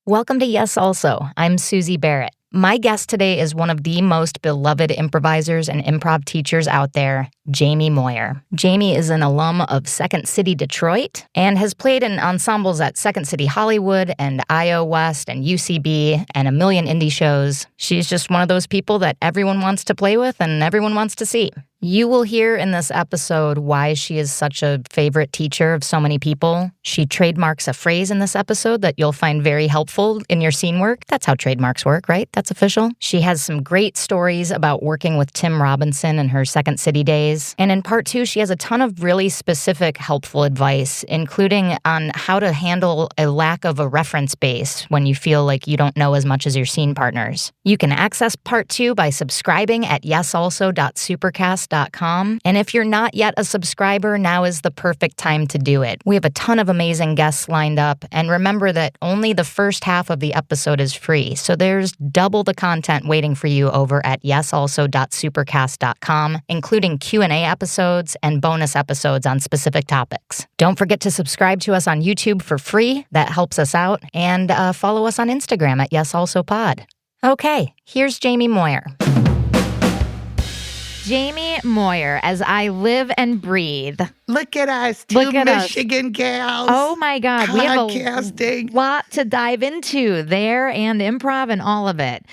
Welcome to Yes Also. I'm Suzi Barrett. My guest today is one of the most beloved improvisers and improv teachers out there, Jaime Moyer. Jaime is an alum of Second City Detroit and has played in ensembles at Second City Hollywood and IO West and UCB and a million indie shows. She's just one of those people that everyone wants to play with and everyone wants to see. You will hear in this episode why she is such a favorite teacher of so many people. She trademarks a phrase in this episode that you'll find very helpful in your scene work. That's how trademarks work, right? That's official. She has some great stories about working with Tim Robinson in her Second City days. And in part 2, she has a ton of really specific, helpful advice, including on how to handle a lack of a reference base when you feel like you don't know as much as your scene partners. You can access part 2 by subscribing at yesalso.supercast.com. And if you're not yet a subscriber, now is the perfect time to do it. We have a ton of amazing guests lined up, and remember that only the first half of the episode is free, so there's double the content waiting for you over at yesalso.supercast.com, including Q&A episodes and bonus episodes on specific topics. Don't forget to subscribe to us on YouTube for free. That helps us out. And follow us on Instagram at yesalsopod. Okay, here's Jaime Moyer. Jaime Moyer, as I live and breathe. Look at us, two Michigan gals. Oh my God, we have podcasting. A lot to dive into there and improv and all of it.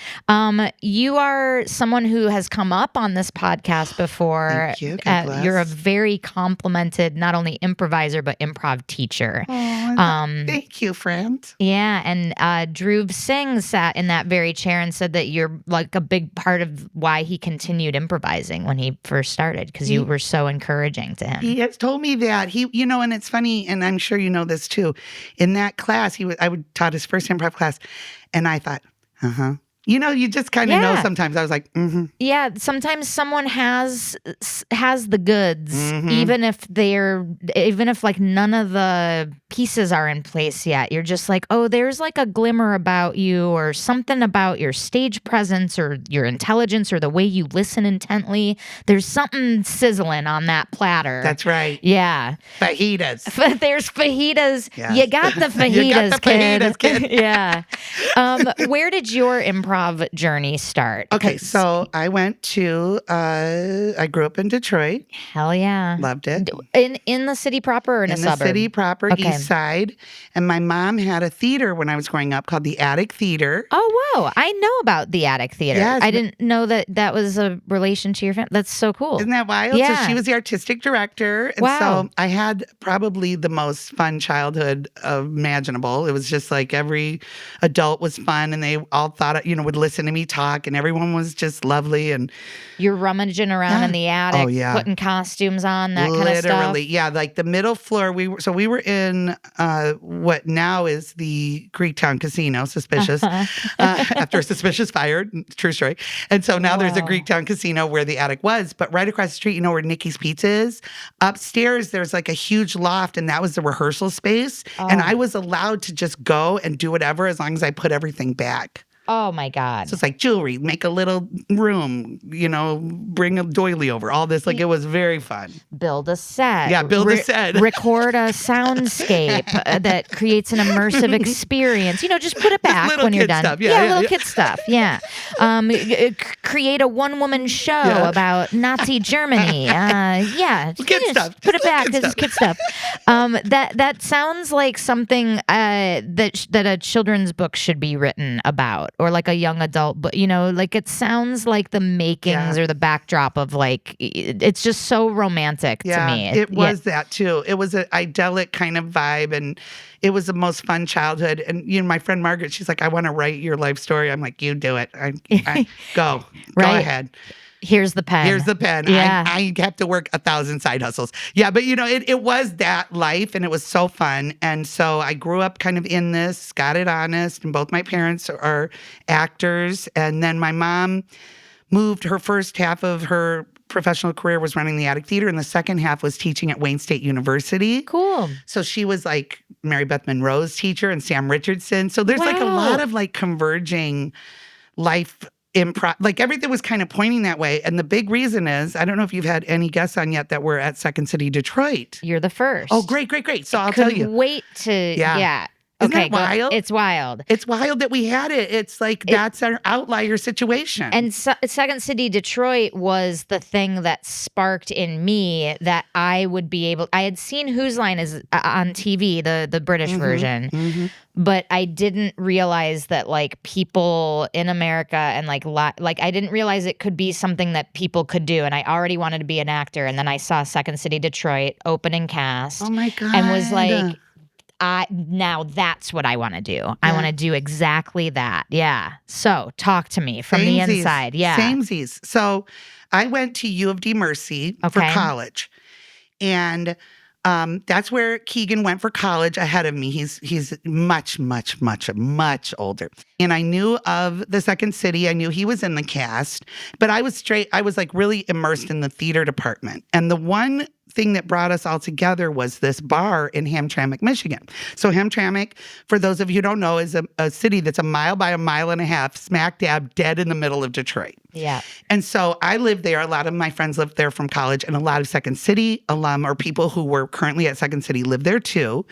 You are someone who has come up on this podcast before. Thank you. God bless. You're a very complimented, not only improviser, but improv teacher. Thank you, friend. Yeah, and Dhruv Singh sat in that very chair and said that you're like a big part of why he continued improvising when he first started, because you were so encouraging to him. He has told me that. And it's funny, and I'm sure you know this too. In that class, I taught his first improv class, and I thought, you just kind of know sometimes. I was like, Yeah, sometimes someone has the goods, even if like none of the pieces are in place yet. You're just like, oh, there's like a glimmer about you, or something about your stage presence or your intelligence or the way you listen intently. There's something sizzling on that platter. That's right. Yeah. Fajitas. There's fajitas. Yes. You got the fajitas, You got the fajitas, kid. Yeah. Where did your improv journey start? Okay, so I grew up in Detroit. Hell yeah. Loved it. In the city proper or in a suburb? In the city proper, Okay. East Side. And my mom had a theater when I was growing up called the Attic Theater. Oh, whoa. I know about the Attic Theater. Yes, I didn't know that was a relation to your family. That's so cool. Isn't that wild? Yeah. So she was the artistic director. And Wow. so I had probably the most fun childhood imaginable. It was just like every adult was fun, and they all thought, would listen to me talk, and everyone was just lovely. And you're rummaging around in the attic, putting costumes on, that kind of stuff. Literally, yeah. Like the middle floor, we were in what now is the Greektown Casino, suspicious, after a suspicious fire, true story. And so now there's a Greektown Casino where the attic was, but right across the street, where Nikki's Pizza is, upstairs there's like a huge loft, and that was the rehearsal space. And I was allowed to just go and do whatever as long as I put everything back. Oh my God. So it's like jewelry, make a little room, bring a doily over, all this. Like, it was very fun. Build a set. Yeah, build a set. Record a soundscape that creates an immersive experience. Just put it back when you're done. Stuff. Little kid stuff. Yeah. Create a one-woman show about Nazi Germany. Kid stuff. Put it back. This is kid stuff. That sounds like something that a children's book should be written about. Or like a young adult, but like it sounds like the makings or the backdrop of like, it's just so romantic to me. It was that too. It was an idyllic kind of vibe, and it was the most fun childhood. And my friend Margaret, she's like, I want to write your life story. I'm like, you do it. Go ahead. Here's the pen. Yeah. I have to work 1,000 side hustles. Yeah, but it was that life, and it was so fun. And so I grew up kind of in this, got it honest, and both my parents are actors. And then my mom moved. Her first half of her professional career was running the Attic Theater, and the second half was teaching at Wayne State University. Cool. So she was like Mary Beth Monroe's teacher and Sam Richardson. So there's like a lot of like converging life improv, like everything was kind of pointing that way. And the big reason is, I don't know if you've had any guests on yet that were at Second City Detroit. You're the first. Oh, great. So I'll tell you. Couldn't wait to, Isn't that wild? It's wild. It's wild that we had it. It's like that's our outlier situation. And Second City Detroit was the thing that sparked in me that I would be able. I had seen Whose Line Is on TV, the British version, but I didn't realize that like people in America and like I didn't realize it could be something that people could do. And I already wanted to be an actor, and then I saw Second City Detroit opening cast. Oh my God! And was like, now that's what I want to do. Yeah. I want to do exactly that. Yeah. So talk to me from the inside. Yeah. Samesies. So I went to U of D Mercy for college. And that's where Keegan went for college ahead of me. He's much older. And I knew of the Second City. I knew he was in the cast. But I was like really immersed in the theater department. And the one thing that brought us all together was this bar in Hamtramck, Michigan. So Hamtramck, for those of you who don't know, is a city that's a mile by a mile and a half, smack dab dead in the middle of Detroit. Yeah. And so I lived there. A lot of my friends lived there from college, and a lot of Second City alum or people who were currently at Second City lived there too.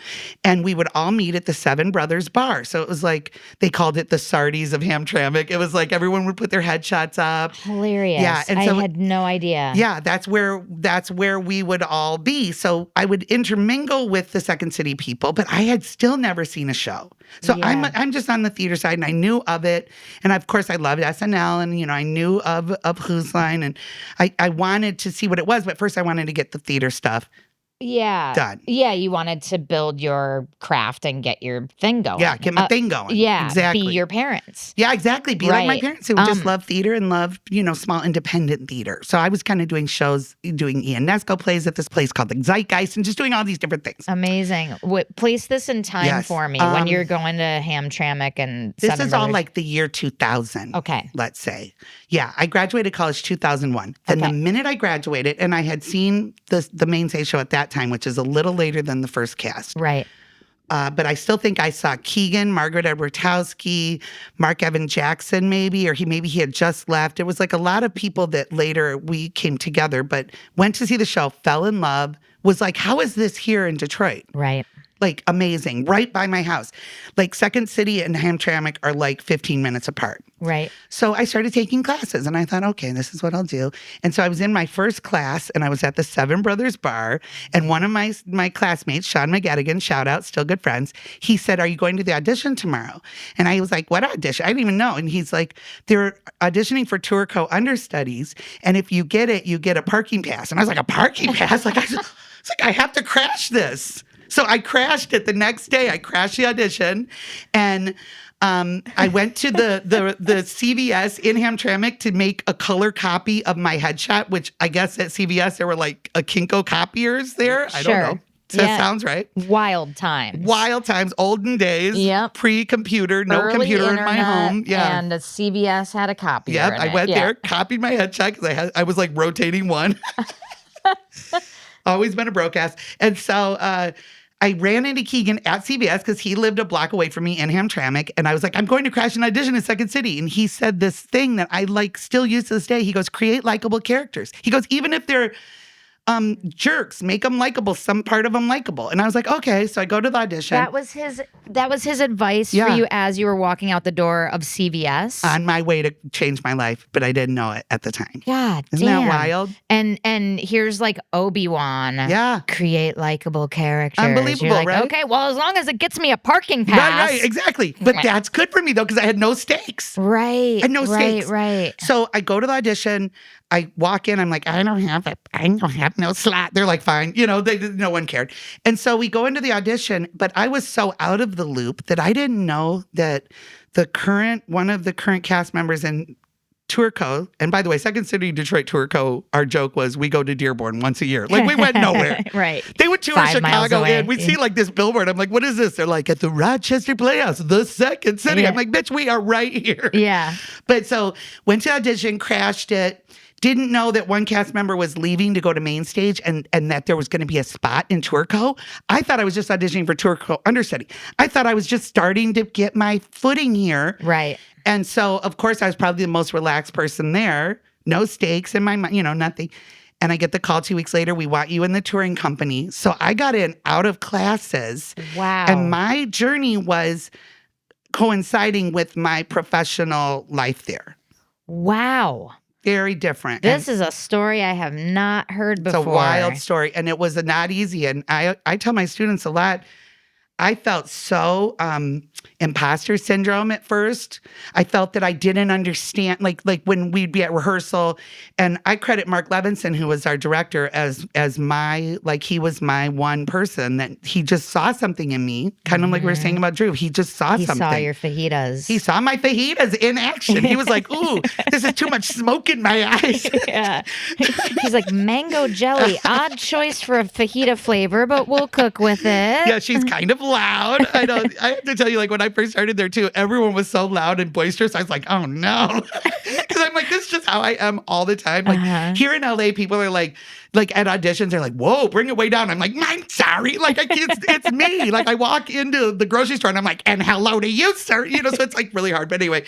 And we would all meet at the Seven Brothers Bar. So it was like, they called it the Sardies of Hamtramck. It was like everyone would put their headshots up. Hilarious. Yeah. And so, I had no idea. Yeah, that's where we would all be. So I would intermingle with the Second City people, but I had still never seen a show. So I'm just on the theater side, and I knew of it. And of course I loved SNL, and I knew of Whose Line, and I wanted to see what it was, but first I wanted to get the theater stuff done. Yeah, you wanted to build your craft and get your thing going. Yeah, get my thing going. Yeah, exactly. Be your parents. Yeah, exactly. Be like my parents who just love theater and love, small independent theater. So I was kind of doing shows, doing Ian Nesco plays at this place called the Zeitgeist, and just doing all these different things. Amazing. Place this in time for me when you're going to Hamtramck and this Seven is Brothers. all like the year 2000. Okay. Let's say. Yeah, I graduated college 2001. Then the minute I graduated, and I had seen the Mainstay show at that time, which is a little later than the first cast. Right. But I still think I saw Keegan, Margaret Edwardowski, Mark Evan Jackson maybe, or he had just left. It was like a lot of people that later we came together, but went to see the show, fell in love, was like, how is this here in Detroit? Right. Like amazing, right by my house. Like Second City and Hamtramck are like 15 minutes apart. Right. So I started taking classes, and I thought, okay, this is what I'll do. And so I was in my first class, and I was at the Seven Brothers Bar, and one of my classmates, Sean McGettigan, shout out, still good friends, he said, are you going to the audition tomorrow? And I was like, what audition? I didn't even know. And he's like, they're auditioning for Tourco understudies, and if you get it, you get a parking pass. And I was like, a parking pass? It's like, I have to crash this. So I crashed it the next day. I crashed the audition, and I went to the CVS in Hamtramck to make a color copy of my headshot, which I guess at CVS there were like a Kinko copiers there. I don't know. That sounds right. Wild times. Wild times, olden days. Yep. Pre-computer, no Early computer internet, in my home. Yeah. And the CVS had a copier. Yep. I went there, copied my headshot because I was like rotating one. Always been a broke ass. And so I ran into Keegan at CVS because he lived a block away from me in Hamtramck. And I was like, I'm going to crash an audition in Second City. And he said this thing that I like still use to this day. He goes, create likable characters. He goes, even if they're jerks, make them likable, some part of them likable. And I was like, okay. So I go to the audition. That was his advice for you as you were walking out the door of CVS? On my way to change my life, but I didn't know it at the time. God Isn't damn. that wild? And here's like Obi-Wan. Yeah. Create likable characters. Unbelievable, You're like, right? okay, well, as long as it gets me a parking pass. Right, exactly. But that's good for me, though, because I had no stakes. Right. I had no stakes. Right. So I go to the audition. I walk in. I'm like, I don't have no slot. They're like, fine. No one cared. And so we go into the audition, but I was so out of the loop that I didn't know that one of the current cast members in Tourco, and by the way, Second City Detroit Tourco, our joke was we go to Dearborn once a year. Like we went nowhere. Right. They would tour 5 miles Chicago away. and we'd see like this billboard. I'm like, what is this? They're like, at the Rochester Playhouse, the Second City. Yeah. I'm like, bitch, we are right here. Yeah. But so went to audition, crashed it. Didn't know that one cast member was leaving to go to main stage and that there was going to be a spot in Tourco. I thought I was just auditioning for Tourco understudy. I thought I was just starting to get my footing here. Right. And so, of course, I was probably the most relaxed person there. No stakes in my mind, nothing. And I get the call 2 weeks later, we want you in the touring company. So I got in out of classes. Wow. And my journey was coinciding with my professional life there. Wow. Very different. This is a story I have not heard before. It's a wild story. And it was not easy. And I tell my students a lot, I felt so imposter syndrome at first. I felt that I didn't understand, like when we'd be at rehearsal, and I credit Mark Levinson, who was our director, as my, like, he was my one person that he just saw something in me, kind of like we were saying about Drew. He just saw something. He saw your fajitas. He saw my fajitas in action. He was like, ooh, this is too much smoke in my eyes. Yeah. He's like, mango jelly, odd choice for a fajita flavor, but we'll cook with it. Yeah, she's kind of loud. I know. I have to tell you, like, when I first started there too, everyone was so loud and boisterous. I was like, oh no. Because I'm like, this is just how I am all the time. Like here in LA, people are like at auditions, they're like, whoa, bring it way down. I'm like, I'm sorry. Like, it's me. Like, I walk into the grocery store and I'm like, and hello to you, sir. You know, so it's like really hard. But anyway,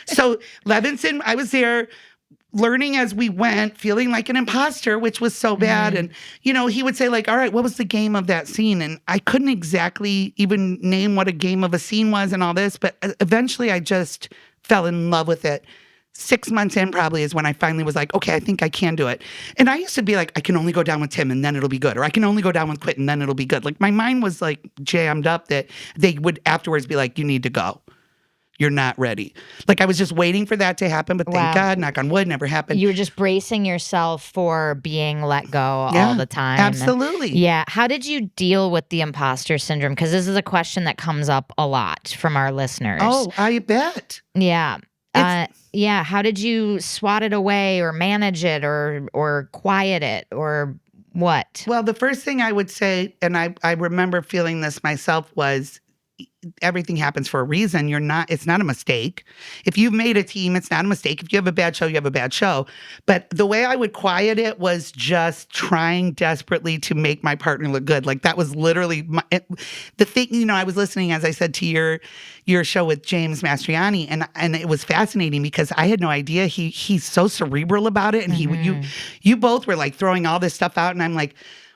so Levinson, I was there learning as we went, feeling like an imposter, which was so bad. And, you know, he would say, like, all right, what was the game of that scene? And I couldn't exactly even name what a game of a scene was and all this, but eventually I just fell in love with it. 6 months in probably is when I finally was like, okay, I think I can do it. And I used to be like, I can only go down with Tim and then it'll be good. Or I can only go down with Quentin and then it'll be good. Like, my mind was like jammed up that they would afterwards be like, you need to go. You're not ready. Like, I was just waiting for that to happen, but thank God, knock on wood, never happened. You were just bracing yourself for being let go all the time. Absolutely. Yeah. How did you deal with the imposter syndrome? Because this is a question that comes up a lot from our listeners. Oh, I bet. Yeah. Yeah. How did you swat it away or manage it or quiet it or what? Well, the first thing I would say, and I remember feeling this myself, was everything happens for a reason. It's not a mistake. If you've made a team, it's not a mistake. If you have a bad show, you have a bad show. But the way I would quiet it was just trying desperately to make my partner look good. Like, that was literally the thing. You know, I was listening, as I said, to your show with James Mastriani, and it was fascinating because I had no idea he's so cerebral about it. And you both were like throwing all this stuff out, and I'm like,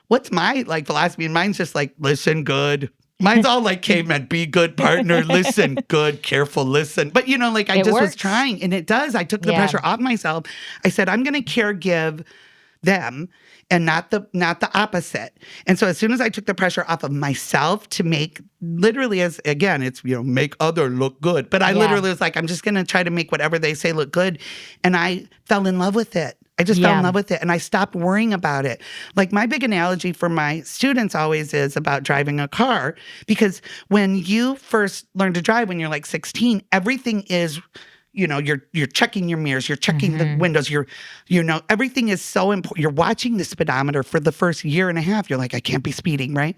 what's my like philosophy? And mine's just like, listen good. Mine's all like caveman, be good partner, listen, good, careful, listen. But, you know, like, I just was trying, and it does. I took the pressure off myself. I said, I'm going to caregive them and not the opposite. And so as soon as I took the pressure off of myself to make, literally, as again, it's, you know, make other look good. But I literally was like, I'm just going to try to make whatever they say look good. And I fell in love with it. I just fell in love with it, and I stopped worrying about it. Like, my big analogy for my students always is about driving a car, because when you first learn to drive, when you're like 16, everything is, you know, you're checking your mirrors, you're checking the windows, you know, everything is so important. You're watching the speedometer for the first year and a half. You're like, I can't be speeding, right?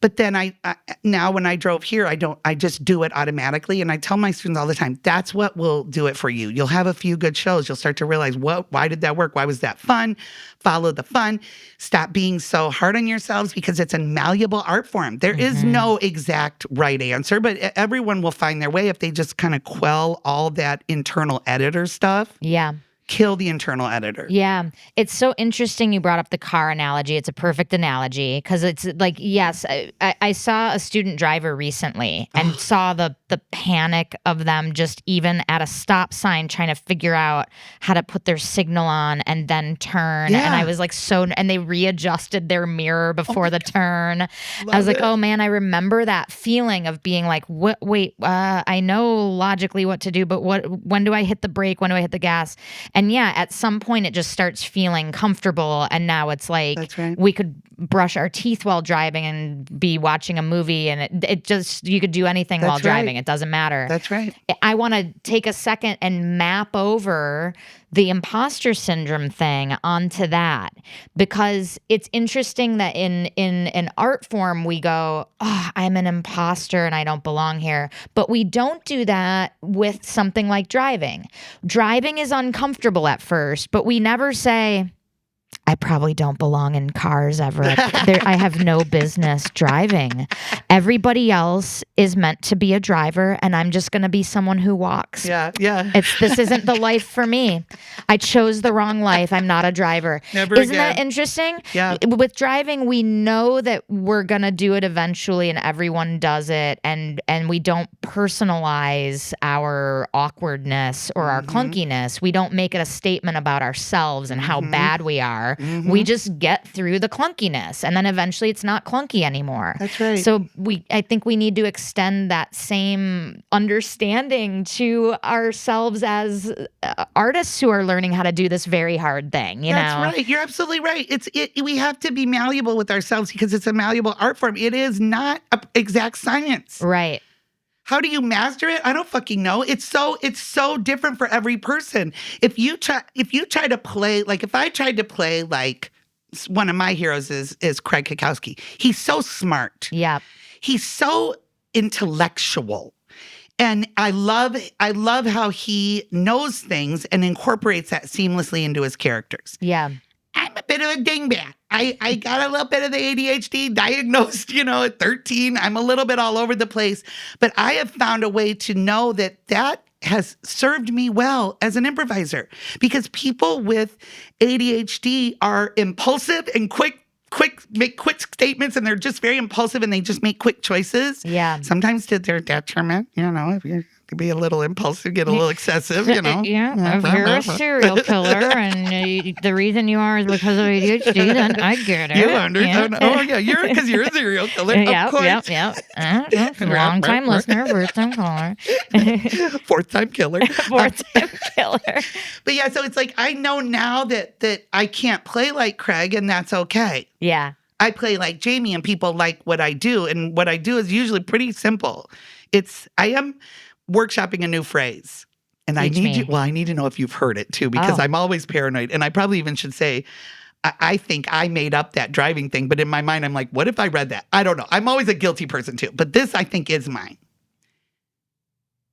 But then I now when I drove here, I just do it automatically. And I tell my students all the time, that's what will do it for you. You'll have a few good shows. You'll start to realize, why did that work? Why was that fun? Follow the fun. Stop being so hard on yourselves, because it's a malleable art form. There is no exact right answer, but everyone will find their way if they just kind of quell all that internal editor stuff. Yeah. Kill the internal editor. Yeah. It's so interesting you brought up the car analogy. It's a perfect analogy, because it's like, yes, I saw a student driver recently and saw the panic of them just even at a stop sign trying to figure out how to put their signal on and then turn. Yeah. And I was like, and they readjusted their mirror before the turn. I was like, oh man, I remember that feeling of being like, wait, I know logically what to do, but when do I hit the brake? When do I hit the gas? And yeah, at some point it just starts feeling comfortable, and now it's like we could brush our teeth while driving and be watching a movie, and it just, you could do anything while driving. It doesn't matter. That's right. I want to take a second and map over the imposter syndrome thing onto that, because it's interesting that in an art form we go, oh, I'm an imposter and I don't belong here. But we don't do that with something like driving. Driving is uncomfortable at first, but we never say, I probably don't belong in cars ever. I have no business driving. Everybody else is meant to be a driver, and I'm just going to be someone who walks. Yeah. This isn't the life for me. I chose the wrong life. I'm not a driver. Isn't that interesting? Yeah. With driving, we know that we're going to do it eventually, and everyone does it, and we don't personalize our awkwardness or our clunkiness. We don't make it a statement about ourselves and how bad we are. We just get through the clunkiness, and then eventually it's not clunky anymore. That's right. So I think we need to extend that same understanding to ourselves as artists who are learning how to do this very hard thing. That's right. You're absolutely right. We have to be malleable with ourselves because it's a malleable art form. It is not an exact science. Right. How do you master it? I don't fucking know. It's so different for every person. If you try to play, like if I tried to play like one of my heroes is Craig Kikowski. He's so smart. Yeah. He's so intellectual. And I love how he knows things and incorporates that seamlessly into his characters. Yeah. I'm a bit of a dingbat. I got a little bit of the ADHD diagnosed, at 13. I'm a little bit all over the place. But I have found a way to know that has served me well as an improviser because people with ADHD are impulsive and make quick statements, and they're just very impulsive and they just make quick choices. Yeah. Sometimes to their detriment, if you be a little impulsive, get a little excessive, Yeah, if you're a serial killer and the reason you are is because of ADHD, then I get it. You understand? Yeah. Oh, yeah, because you're a serial killer, of course. Yeah. Long-time listener, first-time caller. Fourth-time killer. Fourth-time killer. But yeah, so it's like I know now that I can't play like Craig, and that's okay. Yeah. I play like Jamie, and people like what I do, and what I do is usually pretty simple. I am workshopping a new phrase. And I need to know if you've heard it too, because I'm always paranoid. And I probably even should say, I think I made up that driving thing. But in my mind, I'm like, what if I read that? I don't know. I'm always a guilty person too. But this, I think, is mine.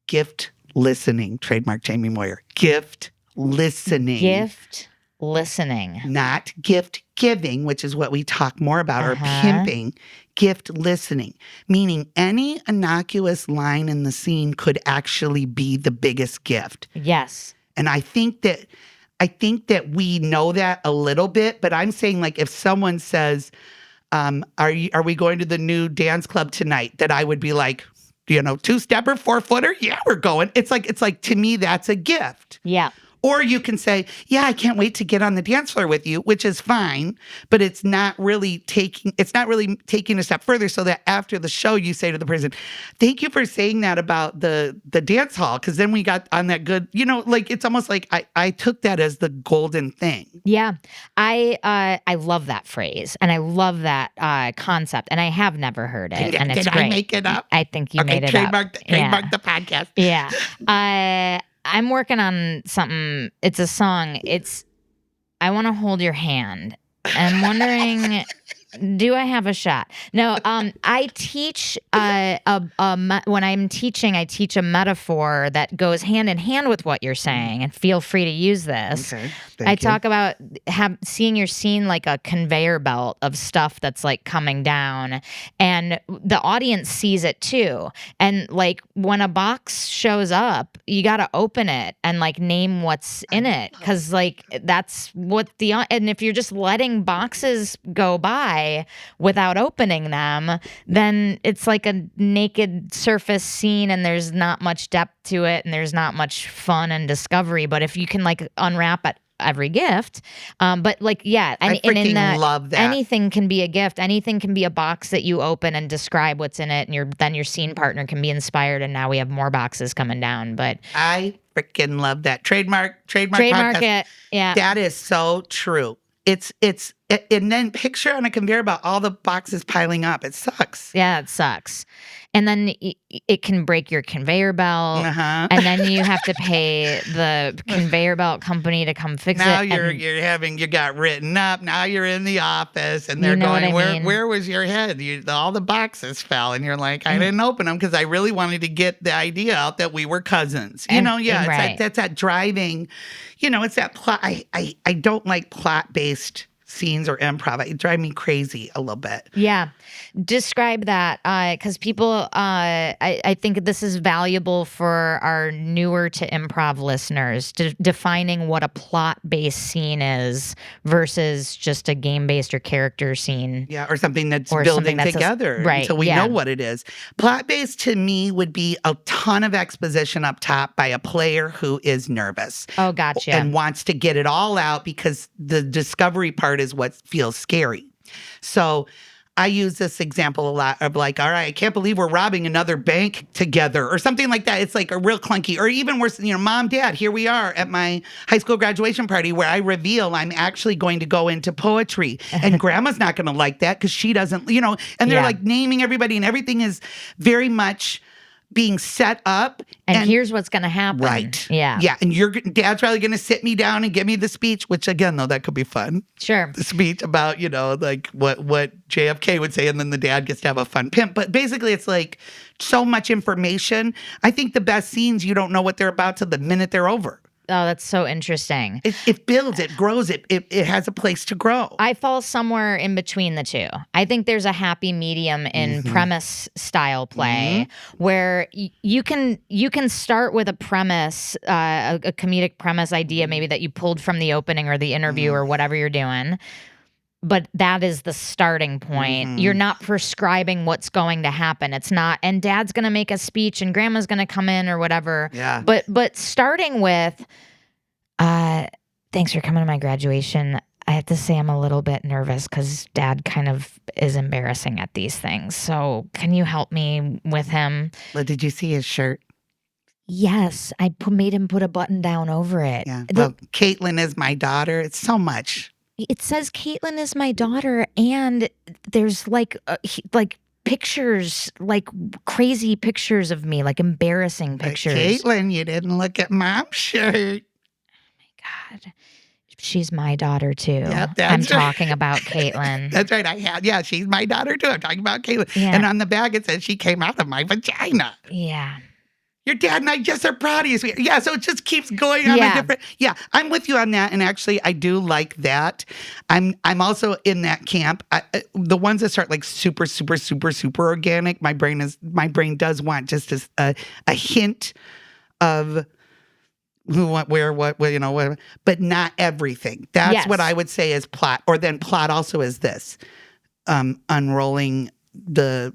Gift listening. Trademark Jaime Moyer. Gift listening. Gift listening. Not gift giving, which is what we talk more about, or pimping. Gift listening, meaning any innocuous line in the scene could actually be the biggest gift. Yes. And I think that we know that a little bit, but I'm saying, like, if someone says, are we going to the new dance club tonight? That I would be like, two-stepper, 4-footer? Yeah, we're going. It's like to me, that's a gift. Yeah. Or you can say, yeah, I can't wait to get on the dance floor with you, which is fine, but it's not really taking a step further, so that after the show you say to the person, thank you for saying that about the dance hall, because then we got on that good, it's almost like I took that as the golden thing. Yeah. I love that phrase, and I love that concept, and I have never heard it, and it's great. Did I make it up? I think you made it up. Trademark the podcast. Yeah. I'm working on something. It's a song. I Want to Hold Your Hand. I'm wondering, do I have a shot? No, I teach, when I'm teaching, I teach a metaphor that goes hand in hand with what you're saying, and feel free to use this. Okay, I talk about seeing your scene like a conveyor belt of stuff that's like coming down, and the audience sees it too. And like when a box shows up, you got to open it and like name what's in it, because like that's what and if you're just letting boxes go by without opening them, then it's like a naked surface scene, and there's not much depth to it, and there's not much fun and discovery. But if you can like unwrap it, every gift, but like, yeah, I freaking love that. Anything can be a gift. Anything can be a box that you open and describe what's in it, and then your scene partner can be inspired. And now we have more boxes coming down. But I freaking love that. Trademark it. Yeah, that is so true. It's and then picture on a conveyor belt all the boxes piling up. It sucks. Yeah, it sucks. And then it can break your conveyor belt, and then you have to pay the conveyor belt company to come fix now it. Now you got written up. Now you're in the office, and they're going, where was your head? All the boxes fell, and you're like, I didn't open them because I really wanted to get the idea out that we were cousins. That's that driving. It's that plot. I don't like plot-based scenes or improv. It drives me crazy a little bit. Yeah. Describe that, because people, I think this is valuable for our newer to improv listeners, defining what a plot-based scene is versus just a game-based or character scene. Yeah, or something that's Or building something that's together right, until we know what it is. Plot-based to me would be a ton of exposition up top by a player who is nervous. Oh, gotcha. And wants to get it all out because the discovery part is what feels scary. So I use this example a lot of like, all right, I can't believe we're robbing another bank together or something like that. It's like a real clunky, or even worse, Mom, Dad, here we are at my high school graduation party where I reveal I'm actually going to go into poetry and Grandma's not going to like that because she doesn't, and they're like naming everybody and everything is very much being set up. And here's what's going to happen. Right. Yeah. Yeah. And Dad's probably going to sit me down and give me the speech, which again, though, that could be fun. Sure. The speech about, like what JFK would say, and then the dad gets to have a fun pimp. But basically, it's like so much information. I think the best scenes, you don't know what they're about till the minute they're over. Oh, that's so interesting. It builds, it grows, it has a place to grow. I fall somewhere in between the two. I think there's a happy medium in premise style play where you can start with a premise, a comedic premise idea maybe that you pulled from the opening or the interview or whatever you're doing. But that is the starting point. You're not prescribing what's going to happen. It's not, and Dad's going to make a speech and Grandma's going to come in or whatever. Yeah. But starting with, thanks for coming to my graduation. I have to say I'm a little bit nervous because Dad kind of is embarrassing at these things. So can you help me with him? Well, did you see his shirt? Yes, I made him put a button down over it. Yeah. Well, Caitlin is my daughter. It's so much. It says Caitlin is my daughter, and there's like pictures, like crazy pictures of me, like embarrassing pictures. Caitlin, you didn't look at Mom's shirt. Oh my God. She's my daughter too. Yep, I'm talking about Caitlin. That's right. She's my daughter too. I'm talking about Caitlin. Yeah. And on the bag it says she came out of my vagina. Yeah. Your dad and I just are proud of you. Yeah, so it just keeps going on a different. Yeah, I'm with you on that, and actually, I do like that. I'm also in that camp. The ones that start like super, super, super, super organic. My brain does want just a hint of who, what, where, what, whatever, but not everything. That's what I would say is plot. Or then plot also is this: unrolling the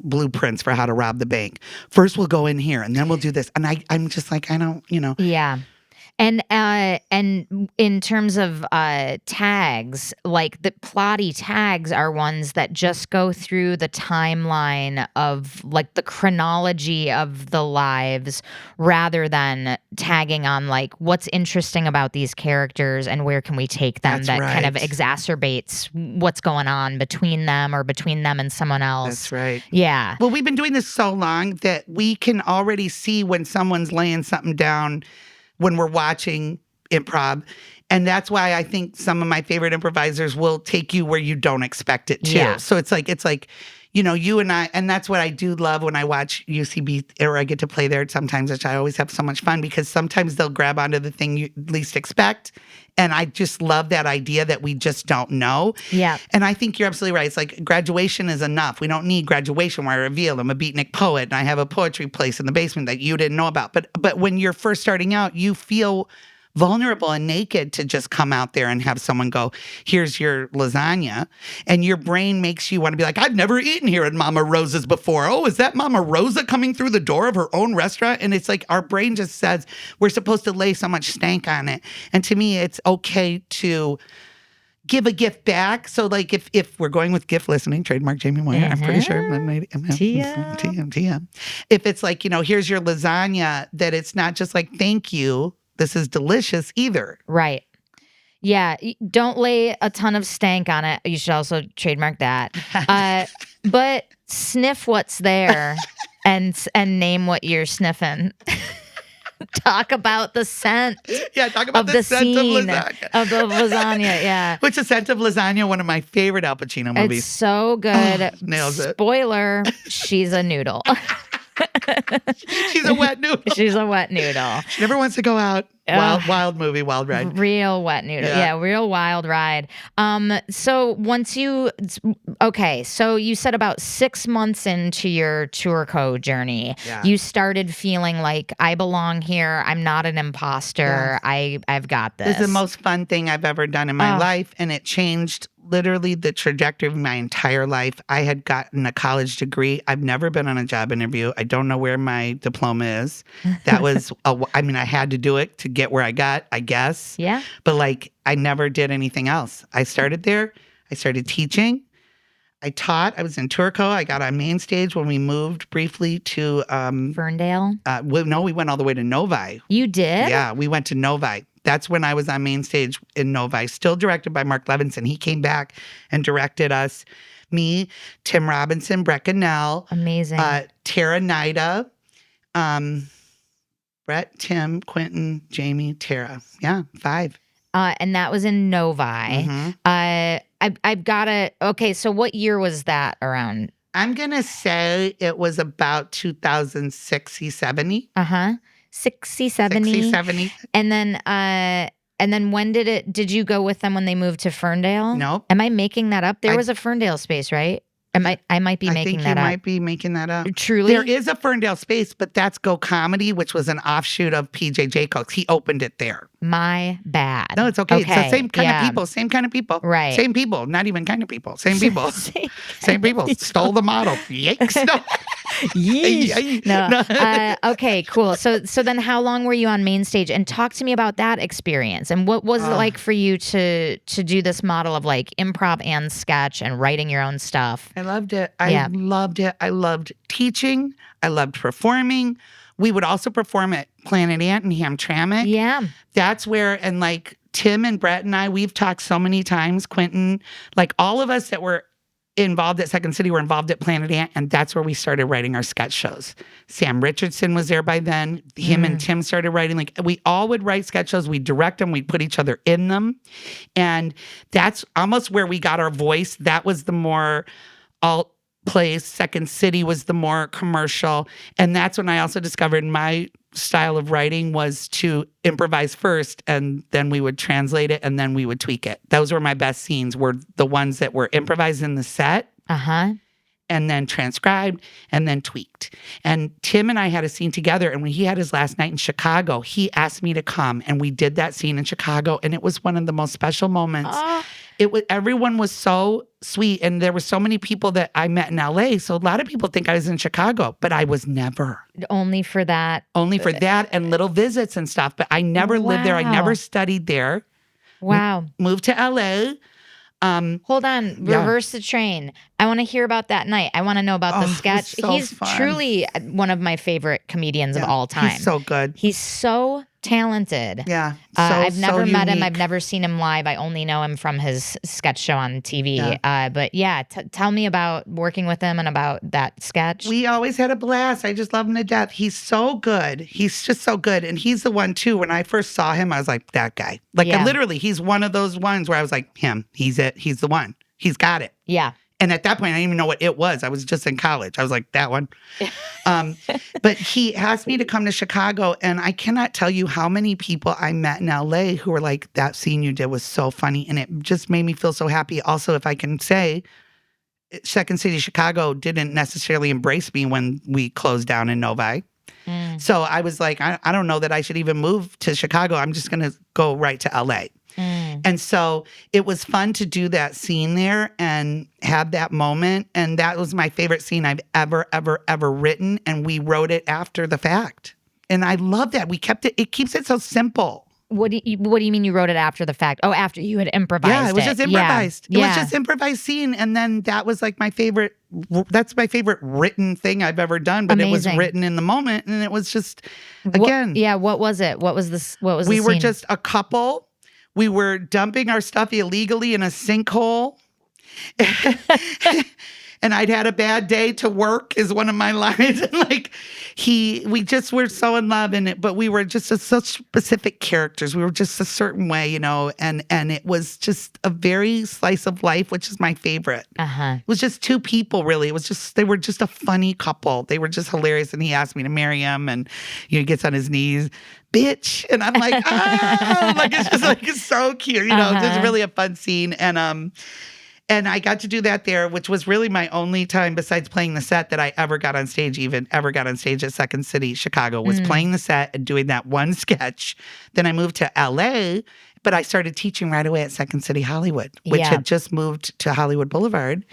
blueprints for how to rob the bank. First we'll go in here and then we'll do this. And I'm just like, I don't. Yeah. And in terms of tags, like the plotty tags are ones that just go through the timeline of like the chronology of the lives rather than tagging on like what's interesting about these characters and where can we take them. That's kind of exacerbates what's going on between them or between them and someone else. That's right. Yeah. Well, we've been doing this so long that we can already see when someone's laying something down when we're watching improv. And that's why I think some of my favorite improvisers will take you where you don't expect it to. Yeah. So it's like, you and I, and that's what I do love when I watch UCB or I get to play there sometimes, which I always have so much fun because sometimes they'll grab onto the thing you least expect. And I just love that idea that we just don't know. Yeah. And I think you're absolutely right. It's like graduation is enough. We don't need graduation where I reveal I'm a beatnik poet and I have a poetry place in the basement that you didn't know about. But when you're first starting out, you feel vulnerable and naked to just come out there and have someone go, here's your lasagna. And your brain makes you want to be like, I've never eaten here at Mama Rosa's before. Oh, is that Mama Rosa coming through the door of her own restaurant? And it's like our brain just says we're supposed to lay so much stank on it. And to me, it's okay to give a gift back. So like if we're going with gift listening, trademark Jaime Moyer, I'm pretty sure. TM. If it's like, here's your lasagna, that it's not just like, thank you, this is delicious either. Right. Yeah. Don't lay a ton of stank on it. You should also trademark that. But sniff what's there and name what you're sniffing. Talk about the scent. Yeah, talk about the scent scene of lasagna. Of the lasagna, yeah. Which is Scent of Lasagna, one of my favorite Al Pacino movies. It's so good. Nails it. Spoiler, she's a noodle. She's a wet noodle. She's a wet noodle. She never wants to go out. Wild movie, wild ride. Real wet noodle. Yeah, real wild ride. So so you said about 6 months into your tour co journey, you started feeling like, I belong here. I'm not an imposter. I've got this. It's the most fun thing I've ever done in my life, and it changed literally the trajectory of my entire life. I had gotten a college degree. I've never been on a job interview. I don't know where my diploma is. That was, I had to do it to get where I got, I guess. Yeah. But like, I never did anything else. I started there. I started teaching. I taught. I was in Turco. I got on main stage when we moved briefly to Ferndale. We went all the way to Novi. You did? Yeah, we went to Novi. That's when I was on main stage in Novi, still directed by Mark Levinson. He came back and directed us. Me, Tim Robinson, Brett Gannell. Amazing. Tara Nida, Brett, Tim, Quentin, Jamie, Tara. Yeah, 5. And that was in Novi. Mm-hmm. I've got to, okay, so what year was that around? I'm going to say it was about 2060, 70. 60, 70. 60, 70. And then when did you go with them when they moved to Ferndale? Nope. Am I making that up? There was a Ferndale space, right? I might be making that up. I think you might be making that up. Truly? There is a Ferndale space, but that's Go Comedy, which was an offshoot of PJ Jacobs. He opened it there. My bad. No, it's okay. It's the same kind of people. Same kind of people. Right. Same people. Not even kind of people. Same people. Same people. Stole the model. Yikes. No. Yeesh. No. Okay, cool. So then how long were you on main stage? And talk to me about that experience. And what was it like for you to do this model of like improv and sketch and writing your own stuff? I loved it. I loved it. I loved teaching. I loved performing. We would also perform at Planet Ant in Hamtramck. Yeah. That's where, and like Tim and Brett and I, we've talked so many times, Quentin, like all of us that were involved at Second City were involved at Planet Ant, and that's where we started writing our sketch shows. Sam Richardson was there by then. Him and Tim started writing. Like we all would write sketch shows. We'd direct them. We'd put each other in them. And that's almost where we got our voice. That was the more alt place. Second City was the more commercial. And that's when I also discovered my style of writing was to improvise first, and then we would translate it, and then we would tweak it. Those were my best scenes, were the ones that were improvised in the set. And then transcribed and then tweaked. And Tim and I had a scene together, and when he had his last night in Chicago, he asked me to come, and we did that scene in Chicago, and it was one of the most special moments. Everyone was so sweet, and there were so many people that I met in LA, so a lot of people think I was in Chicago, but I was never. Only for that and little visits and stuff, but I never lived there. I never studied there. Wow. Moved to LA. Hold on, reverse the train. I want to hear about that night. I want to know about the sketch. He's fun. Truly one of my favorite comedians of all time. He's so good. He's so talented. Yeah. I've never met him. I've never seen him live. I only know him from his sketch show on TV. But yeah, tell me about working with him and about that sketch. We always had a blast. I just love him to death. He's so good. He's just so good. And he's the one too. When I first saw him, I was like, that guy. Like literally, he's one of those ones where I was like, him. He's it. He's the one. He's got it. Yeah. And at that point, I didn't even know what it was. I was just in college. I was like, that one. But he asked me to come to Chicago, and I cannot tell you how many people I met in LA who were like, that scene you did was so funny. And it just made me feel so happy. Also, if I can say, Second City Chicago didn't necessarily embrace me when we closed down in Novi. So I was like, I don't know that I should even move to Chicago. I'm just going to go right to LA. And so it was fun to do that scene there and have that moment. And that was my favorite scene I've ever written. And we wrote it after the fact. And I love that. We kept it. It keeps it so simple. What do you mean you wrote it after the fact? Oh, after you had improvised it. Yeah, it was just improvised. It was just improvised scene. And then that was like my favorite. That's my favorite written thing I've ever done. But it was written in the moment. And it was just, again. What was it? What was this? What was the scene? We were just a couple. We were dumping our stuff illegally in a sinkhole. and I'd had a bad day to work is one of my lines. And like we just were so in love in it, but we were just such specific characters. We were just a certain way, you know, and it was just a very slice of life, which is my favorite. It was just two people, really. It was just, they were just a funny couple. They were just hilarious. And he asked me to marry him, and he gets on his knees, bitch. And I'm like, oh, like, it's just like, it's so cute, you know, just really a fun scene. And I got to do that there, which was really my only time besides playing the set that I ever got on stage at Second City, Chicago, was playing the set and doing that one sketch. Then I moved to LA, but I started teaching right away at Second City Hollywood, which had just moved to Hollywood Boulevard.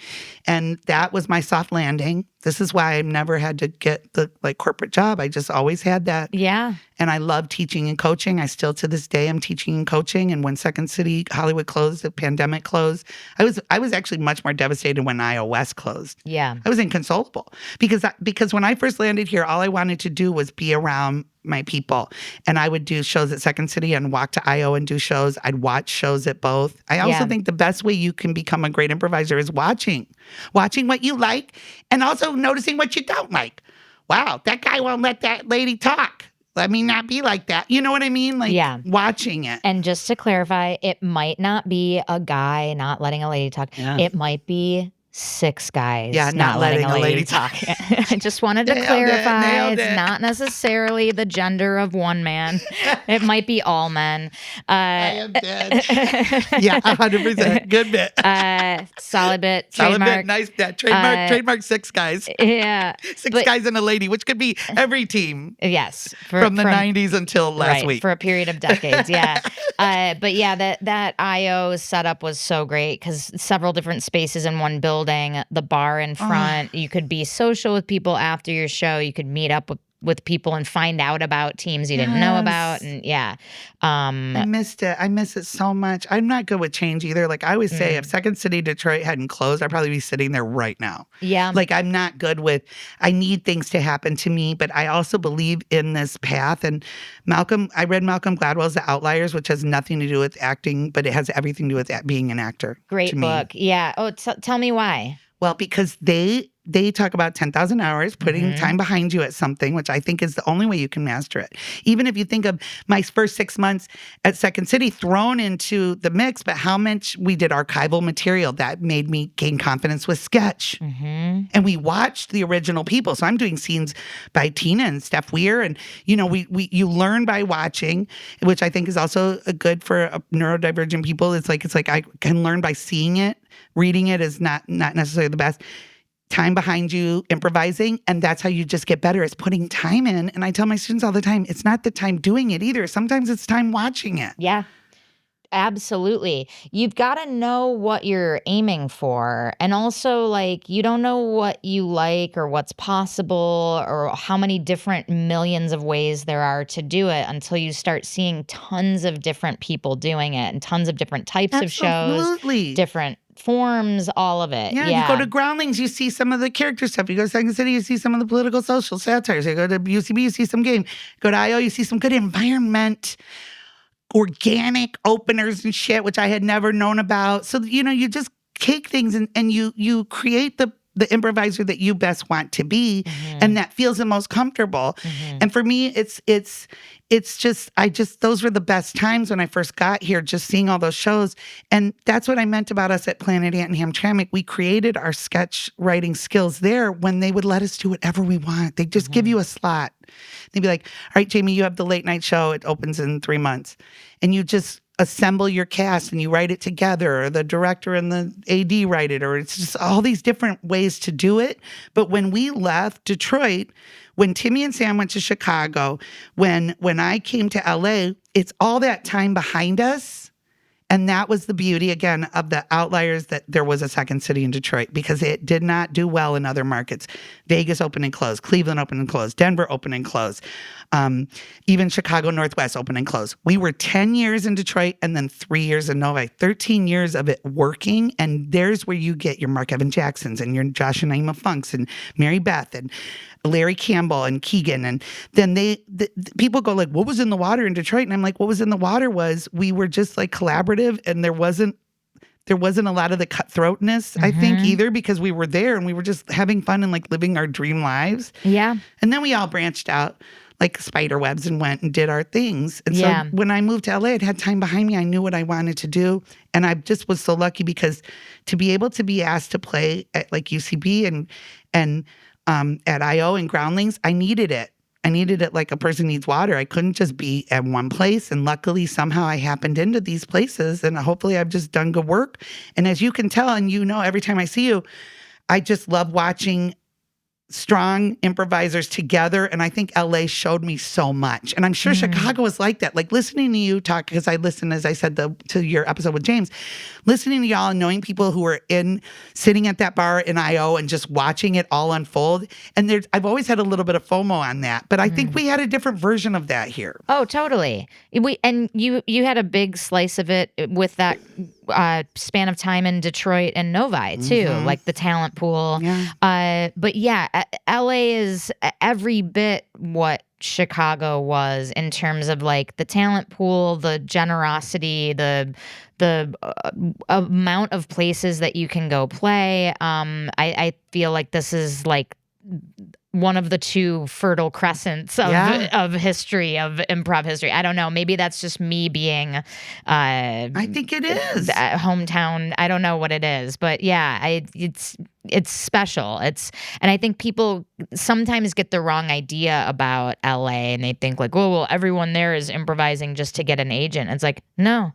And that was my soft landing. This is why I never had to get the corporate job. I just always had that. Yeah. And I love teaching and coaching. I still to this day am teaching and coaching. And when Second City Hollywood closed, the pandemic closed, I was actually much more devastated when IO West closed. Yeah. I was inconsolable because when I first landed here, all I wanted to do was be around my people. And I would do shows at Second City and walk to IO and do shows. I'd watch shows at both. I also think the best way you can become a great improviser is watching what you like and also noticing what you don't like. Wow, that guy won't let that lady talk. Let me not be like that. You know what I mean? Like, watching it. And just to clarify, it might not be a guy not letting a lady talk. Yeah. It might be 6 guys not letting a lady talk. I just wanted to clarify. It's not necessarily the gender of one man. It might be all men. I am dead. Yeah, 100%. Good bit. Solid bit. Solid trademark. bit. Nice. That trademark 6 guys. Yeah. 6 guys and a lady, which could be every team. Yes. From the 90s until last week. For a period of decades. Yeah. But yeah, that IO setup was so great because several different spaces in one building. The bar in front. You could be social with people after your show. You could meet up with people and find out about teams you didn't know about. And I missed it. I miss it so much. I'm not good with change either. Like I always say, if Second City Detroit hadn't closed, I'd probably be sitting there right now. Yeah. Like I'm not good with, I need things to happen to me, but I also believe in this path. And I read Malcolm Gladwell's The Outliers, which has nothing to do with acting, but it has everything to do with being an actor. Great book. Yeah. Oh, tell me why. Well, because they talk about 10,000 hours, putting time behind you at something, which I think is the only way you can master it. Even if you think of my first 6 months at Second City thrown into the mix, but how much we did archival material that made me gain confidence with sketch. And we watched the original people. So I'm doing scenes by Tina and Steph Weir. And, you know, you learn by watching, which I think is also good for neurodivergent people. It's like I can learn by seeing it. Reading it is not necessarily the best. Time behind you, improvising, and that's how you just get better, is putting time in. And I tell my students all the time, it's not the time doing it either. Sometimes it's time watching it. Yeah, absolutely. You've got to know what you're aiming for. And also, like, you don't know what you like or what's possible or how many different millions of ways there are to do it until you start seeing tons of different people doing it and tons of different types of shows, different forms, all of it. Yeah, you go to Groundlings, you see some of the character stuff. You go to Second City, you see some of the political social satires. You go to UCB, you see some game. Go to IO, you see some good environment, organic openers and shit, which I had never known about. So, you know, you just take things and you create the improviser that you best want to be and that feels the most comfortable. And for me, it's just those were the best times when I first got here, just seeing all those shows. And that's what I meant about us at Planet Ant and Hamtramck. We created our sketch writing skills there when they would let us do whatever we want. They just give you a slot. They'd be like, all right, Jamie, you have the late night show. It opens in 3 months. And you just assemble your cast and you write it together, or the director and the AD write it, or it's just all these different ways to do it. But when we left Detroit, when Timmy and Sam went to Chicago, when I came to LA, it's all that time behind us. And that was the beauty, again, of The Outliers, that there was a Second City in Detroit, because it did not do well in other markets. Vegas opened and closed. Cleveland opened and closed. Denver opened and closed. Even Chicago Northwest opened and closed. We were 10 years in Detroit and then 3 years in Novi. 13 years of it working. And there's where you get your Mark Evan Jacksons and your Josh and Naima Funks and Mary Beth and Larry Campbell and Keegan. And then the people go like, what was in the water in Detroit? And I'm like, what was in the water was we were just like collaborative, and there wasn't there wasn't a lot of the cutthroatness, I think, either, because we were there and we were just having fun and like living our dream lives. Yeah. And then we all branched out like spider webs and went and did our things. And Yeah. so when I moved to LA, I'd had time behind me. I knew what I wanted to do. And I just was so lucky because to be able to be asked to play at like UCB and at IO and Groundlings, I needed it. I needed it like a person needs water. I couldn't just be at one place. And luckily, somehow I happened into these places. And hopefully I've just done good work. And as you can tell, and you know, every time I see you, I just love watching strong improvisers together. And I think LA showed me so much. And I'm sure Chicago was like that. Like listening to you talk, because I listened, as I said, to your episode with James, listening to y'all and knowing people who were sitting at that bar in IO and just watching it all unfold. And I've always had a little bit of FOMO on that. But I think we had a different version of that here. Oh, totally. You had a big slice of it with that span of time in Detroit and Novi too, like the talent pool. Yeah. But yeah, LA is every bit what Chicago was in terms of like the talent pool, the generosity, the amount of places that you can go play. I feel like this is like one of the two fertile crescents of history, of improv history. I don't know. Maybe that's just me being I think it is. Hometown. I don't know what it is. But yeah, it's special. And I think people sometimes get the wrong idea about LA and they think like, oh, well, everyone there is improvising just to get an agent. It's like, no.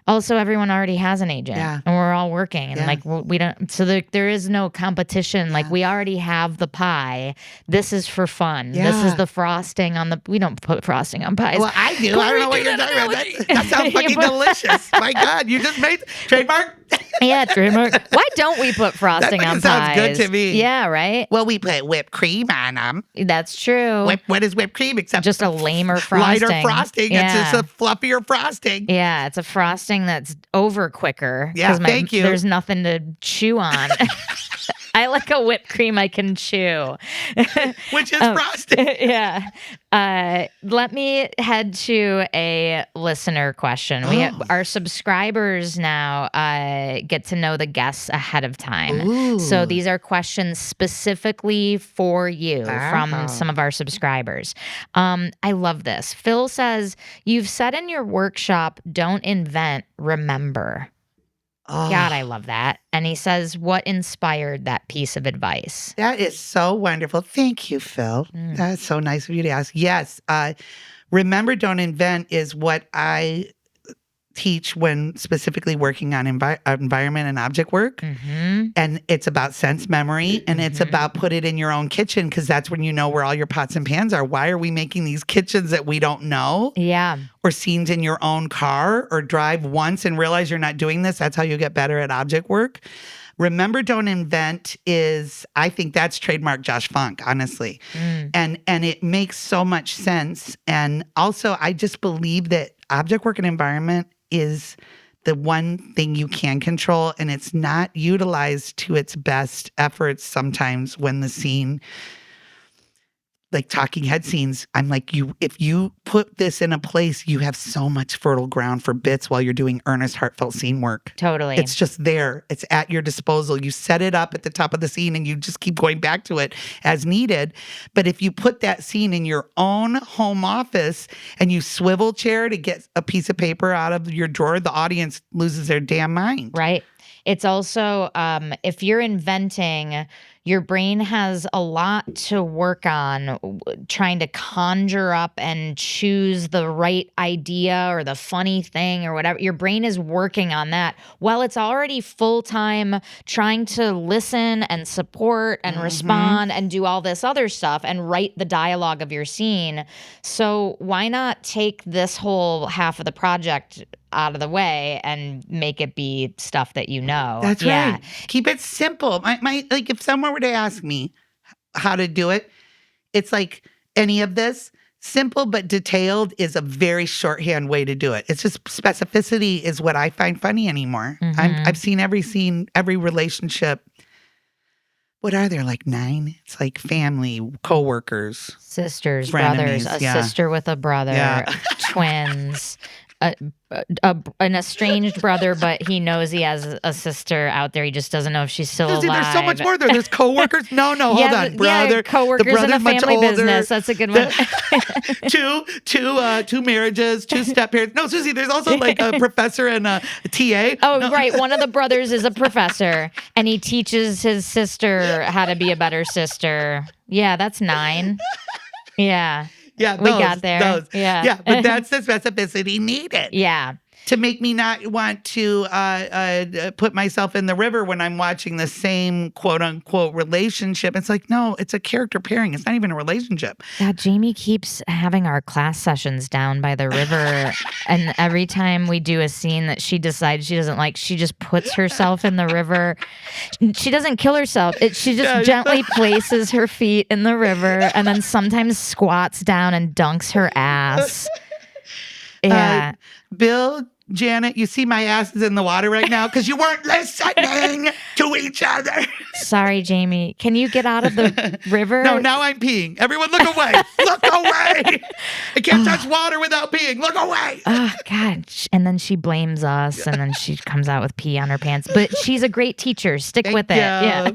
Also, everyone already has an agent, and we're all working, and like we don't. So there is no competition. Like we already have the pie. This is for fun. This is the frosting on the. We don't put frosting on pies. Well, I do. I don't know what you're talking about. That sounds fucking delicious. My God, you just made trademark. Yeah, trademark. Why don't we put frosting on pies? That sounds good to me. Yeah, right. Well, we put whipped cream on them. That's true. What is whipped cream except just a lamer frosting? Lighter frosting. Yeah. It's just a fluffier frosting. Yeah, it's a frosting that's over quicker. Yeah, thank you. There's nothing to chew on. I like a whipped cream I can chew. Which is frosting. Yeah. Let me head to a listener question. Our subscribers now get to know the guests ahead of time. Ooh. So these are questions specifically for you from some of our subscribers. I love this. Phil says, you've said in your workshop, don't invent, remember. Oh. God, I love that. And he says, what inspired that piece of advice? That is so wonderful. Thank you, Phil. That's so nice of you to ask. Yes. Remember, don't invent is what I teach when specifically working on environment and object work. And it's about sense memory, and it's about put it in your own kitchen, because that's when you know where all your pots and pans are. Why are we making these kitchens that we don't know? Yeah. Or scenes in your own car, or drive once and realize you're not doing this. That's how you get better at object work. Remember, don't invent is, I think that's trademark Josh Funk, honestly. And it makes so much sense. And also, I just believe that object work and environment is the one thing you can control, and it's not utilized to its best efforts sometimes when the scene, like talking head scenes, I'm like, if you put this in a place, you have so much fertile ground for bits while you're doing earnest, heartfelt scene work. Totally. It's just there. It's at your disposal. You set it up at the top of the scene and you just keep going back to it as needed. But if you put that scene in your own home office and you swivel chair to get a piece of paper out of your drawer, the audience loses their damn mind. Right. It's also, if you're inventing, your brain has a lot to work on trying to conjure up and choose the right idea or the funny thing or whatever. Your brain is working on that while it's already full-time trying to listen and support and respond and do all this other stuff and write the dialogue of your scene. So why not take this whole half of the project out of the way and make it be stuff that you know? That's right. Keep it simple. My like, if someone were to ask me how to do it, it's like any of this. Simple but detailed is a very shorthand way to do it. It's just specificity is what I find funny anymore. I've seen every scene, every relationship. What are there, like 9? It's like family, coworkers, sisters, frenemies, brothers, a sister with a brother, twins. an estranged brother, but he knows he has a sister out there. He just doesn't know if she's still Suzi, alive. there's so much more there. There's coworkers. No, hold on, brother. Yeah, coworkers in a family business. That's a good one. two marriages, two step parents. No, Suzi, there's also like a professor and a TA. Oh, no. Right. One of the brothers is a professor, and he teaches his sister how to be a better sister. Yeah, that's 9. Yeah. Yeah, we got there. Yeah, but that's the specificity needed. Yeah. To make me not want to put myself in the river when I'm watching the same quote unquote relationship. It's like, no, it's a character pairing. It's not even a relationship. Yeah, Jamie keeps having our class sessions down by the river. And every time we do a scene that she decides she doesn't like, she just puts herself in the river. She doesn't kill herself. She just gently places her feet in the river and then sometimes squats down and dunks her ass. Yeah. Bill, Janet, you see my ass is in the water right now because you weren't listening to each other. Sorry, Jamie. Can you get out of the river? No, now I'm peeing. Everyone look away. Look away. I can't touch water without peeing. Look away. Oh, God. And then she blames us and then she comes out with pee on her pants. But she's a great teacher. Stick with it. Yeah.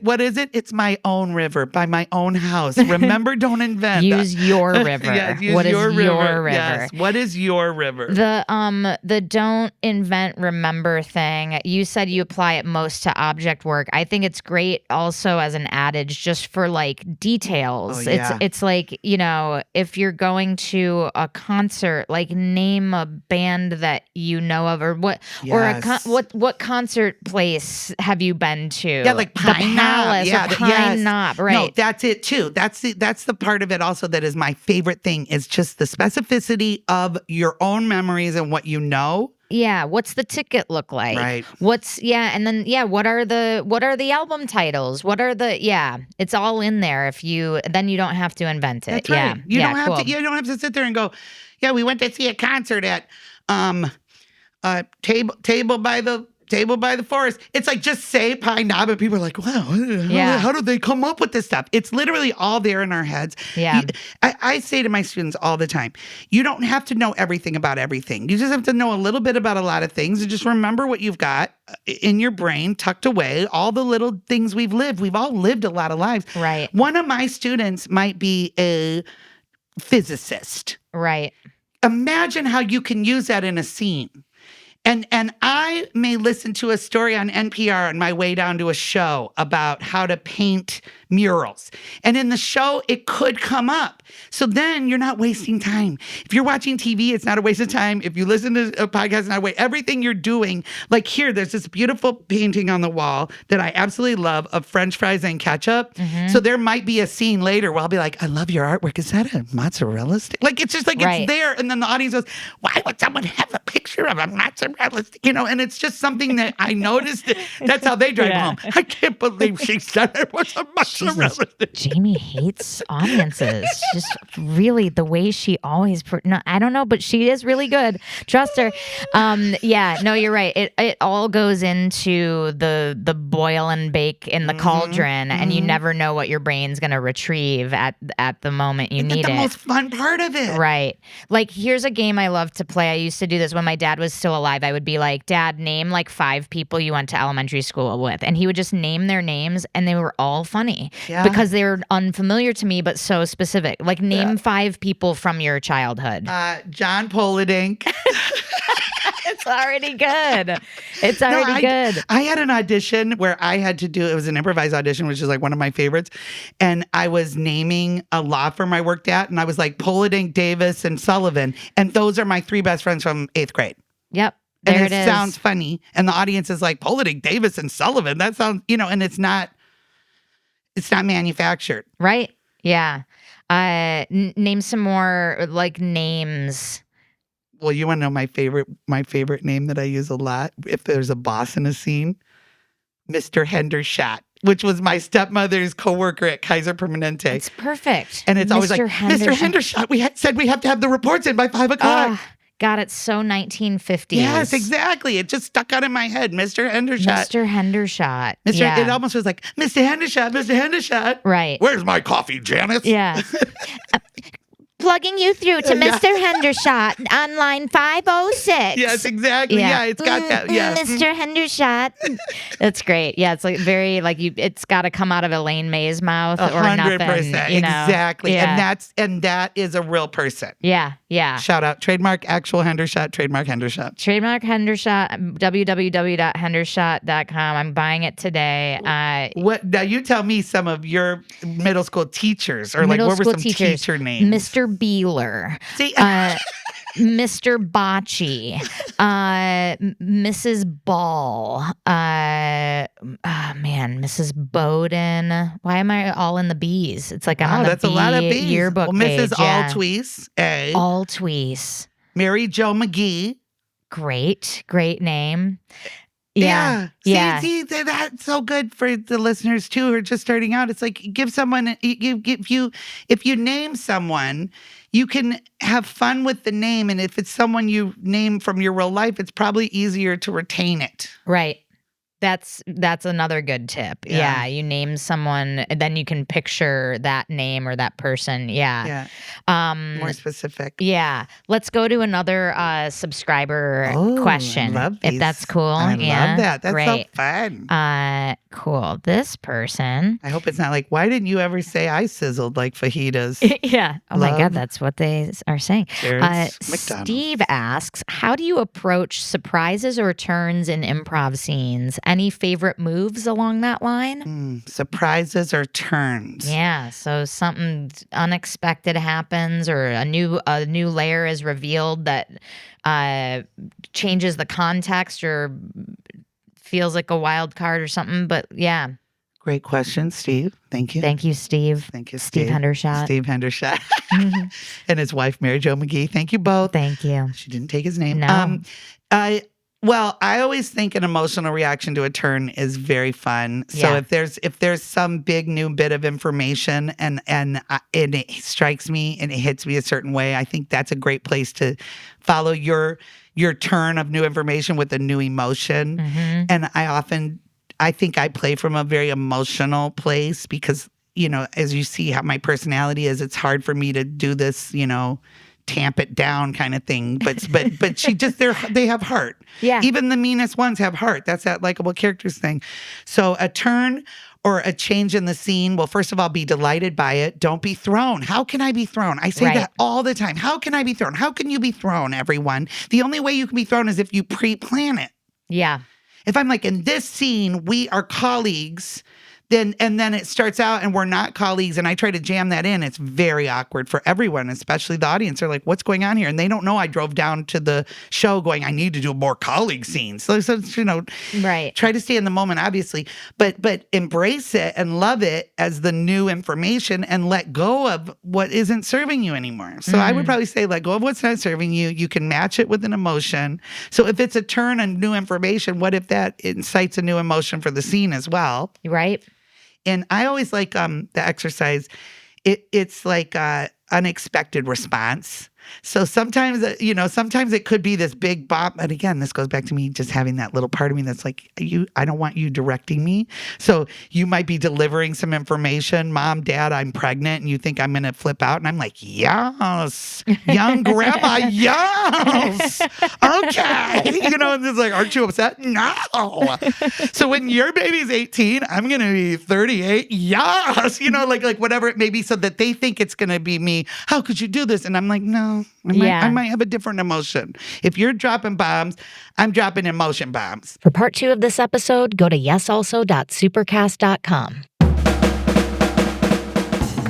What is it? It's my own river by my own house. Remember, don't invent. Use your river. What is your river? Yes. What is your river? The don't invent, remember thing, you said you apply it most to object work. I think it's great also as an adage just for like details. Oh, yeah. It's like, if you're going to a concert, like name a band that you know of or what, Yes. or what concert place have you been to? Yeah, like the Pine Palace Knob. or Pine Knob, right? No, that's it too. That's the part of it also that is my favorite thing is just the specificity of your own memories and what you know. Yeah, what's the ticket look like? Right. What are the album titles? It's all in there then you don't have to invent it. That's right. You don't have to sit there and go, yeah, we went to see a concert at table by the forest. It's like just say Pine Knob and people are like, wow, how did they come up with this stuff? It's literally all there in our heads. Yeah. I say to my students all the time, you don't have to know everything about everything. You just have to know a little bit about a lot of things and just remember what you've got in your brain tucked away, all the little things we've lived. We've all lived a lot of lives. Right. One of my students might be a physicist. Right. Imagine how you can use that in a scene. And I may listen to a story on NPR on my way down to a show about how to paint murals. And in the show, it could come up. So then you're not wasting time. If you're watching TV, it's not a waste of time. If you listen to a podcast, it's not a waste. Everything you're doing, like here, there's this beautiful painting on the wall that I absolutely love of French fries and ketchup. Mm-hmm. So there might be a scene later where I'll be like, I love your artwork. Is that a mozzarella stick? Like, it's just like, It's there. And then the audience goes, why would someone have a picture of a mozzarella stick? And it's just something that I noticed. That's how they drive home. I can't believe she said it was a mozzarella stick. Jamie hates audiences. Just really the way she always, I don't know, but she is really good. Trust her. No, you're right. It all goes into the boil and bake in the cauldron, and you never know what your brain's going to retrieve at the moment you need it. That's the most fun part of it. Right. Like, here's a game I love to play. I used to do this when my dad was still alive. I would be like, Dad, name like 5 people you went to elementary school with. And he would just name their names, and they were all funny because they were unfamiliar to me, but so specific. Like, name 5 people from your childhood. John Polidink. It's already good. It's already good. I had an audition where I had to do, it was an improvised audition, which is like one of my favorites. And I was naming a law firm I worked at. And I was like Polidink, Davis, and Sullivan. And those are my 3 best friends from 8th grade. Yep. There it is. Sounds funny. And the audience is like, Polidink, Davis, and Sullivan. That sounds, and it's not manufactured. Right. Yeah. Name some more like names. Well, you want to know my favorite name that I use a lot if there's a boss in a scene? Mr. Hendershot, which was my stepmother's coworker at Kaiser Permanente. It's perfect. And it's always like, Mr. Hendershot, we said we have to have the reports in by 5 o'clock. God, it's so 1950s. Yes, exactly. It just stuck out in my head. Mr. Hendershot. Mr. Hendershot. It almost was like, Mr. Hendershot, Mr. Hendershot. Right. Where's my coffee, Janice? Yeah. Plugging you through to Yeah. Mr. Hendershot on line 506. Yes, exactly. Yeah, it's got that. Yeah. Mr. Hendershot. That's great. Yeah, it's like very like it's got to come out of Elaine May's mouth or nothing. 100%. You know? Exactly. Yeah. And that is a real person. Yeah. Shout out. Trademark actual Hendershot. Trademark Hendershot. Trademark Hendershot, www.hendershot.com. I'm buying it today. What now? You tell me some of your middle school teachers, or like what were some teacher names? Mr. Beeler, See, Mr. Bocce, Mrs. Ball, Mrs. Bowden. Why am I all in the B's? It's like I'm on the that's a lot of B's. yearbook page. Mrs. Altwees, A. Altwees. Mary Jo McGee. Great name. Yeah. Yeah. See, that's so good for the listeners too who are just starting out. It's like give someone if you name someone, you can have fun with the name, and if it's someone you name from your real life, it's probably easier to retain it. Right. That's another good tip. Yeah. You name someone, then you can picture that name or that person. Yeah. More specific. Yeah. Let's go to another subscriber question. I love if these. that's cool. I love that. That's great. so fun. Cool. This person. I hope it's not like, why didn't you ever say I sizzled like fajitas? Yeah. Oh my God, that's what they are saying. Steve asks, how do you approach surprises or turns in improv scenes? Any favorite moves along that line? Surprises or turns. Yeah. So something unexpected happens, or a new layer is revealed that changes the context or feels like a wild card or something. But yeah. Great question, Steve. Thank you. Thank you, Steve. Thank you, Steve Hendershot. Steve Hendershot. And his wife, Mary Jo McGee. Thank you both. Thank you. She didn't take his name. No. Well, I always think an emotional reaction to a turn is very fun. So if there's some big new bit of information and it strikes me and it hits me a certain way, I think that's a great place to follow your turn of new information with a new emotion. Mm-hmm. And I think I play from a very emotional place because, as you see how my personality is, it's hard for me to do this, tamp it down kind of thing. But they have heart. Yeah. Even the meanest ones have heart. That's that likable characters thing. So a turn or a change in the scene, well, first of all, be delighted by it. Don't be thrown. How can I be thrown? I say that all the time. How can I be thrown? How can you be thrown, everyone? The only way you can be thrown is if you pre-plan it. Yeah. If I'm like, in this scene, we are colleagues, then it starts out and we're not colleagues, and I try to jam that in, it's very awkward for everyone, especially the audience. They're like, what's going on here? And they don't know I drove down to the show going, I need to do more colleague scenes. So right. Try to stay in the moment, obviously, but embrace it and love it as the new information and let go of what isn't serving you anymore. So I would probably say let go of what's not serving you. You can match it with an emotion. So if it's a turn on new information, what if that incites a new emotion for the scene as well? Right. And I always like the exercise. It's like unexpected response. So sometimes, sometimes it could be this big bop. And again, this goes back to me just having that little part of me that's like, I don't want you directing me. So you might be delivering some information. Mom, Dad, I'm pregnant. And you think I'm going to flip out. And I'm like, yes, young grandma, yes. Okay. And it's like, aren't you upset? No. So when your baby's 18, I'm going to be 38. Yes. Like whatever it may be, so that they think it's going to be me. How could you do this? And I'm like, no. I might have a different emotion. If you're dropping bombs, I'm dropping emotion bombs. For part 2 of this episode, go to yesalso.supercast.com.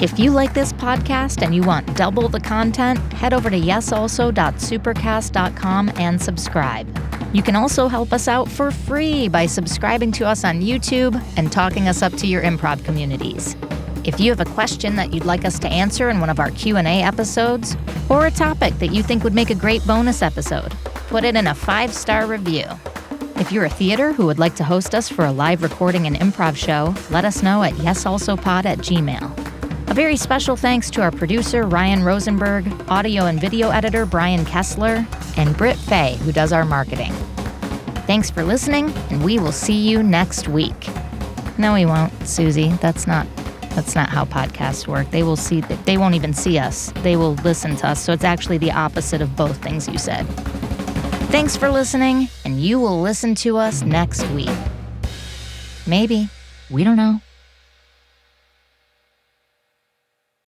If you like this podcast and you want double the content, head over to yesalso.supercast.com and subscribe. You can also help us out for free by subscribing to us on YouTube and talking us up to your improv communities. If you have a question that you'd like us to answer in one of our Q&A episodes, or a topic that you think would make a great bonus episode, put it in a 5-star review. If you're a theater who would like to host us for a live recording and improv show, let us know at yesalsopod@gmail.com. A very special thanks to our producer, Ryan Rosenberg, audio and video editor, Brian Kessler, and Britt Faye, who does our marketing. Thanks for listening, and we will see you next week. No, we won't, Suzi. That's not That's not how podcasts work. They won't even see us. They will listen to us. So it's actually the opposite of both things you said. Thanks for listening, and you will listen to us next week. Maybe. We don't know.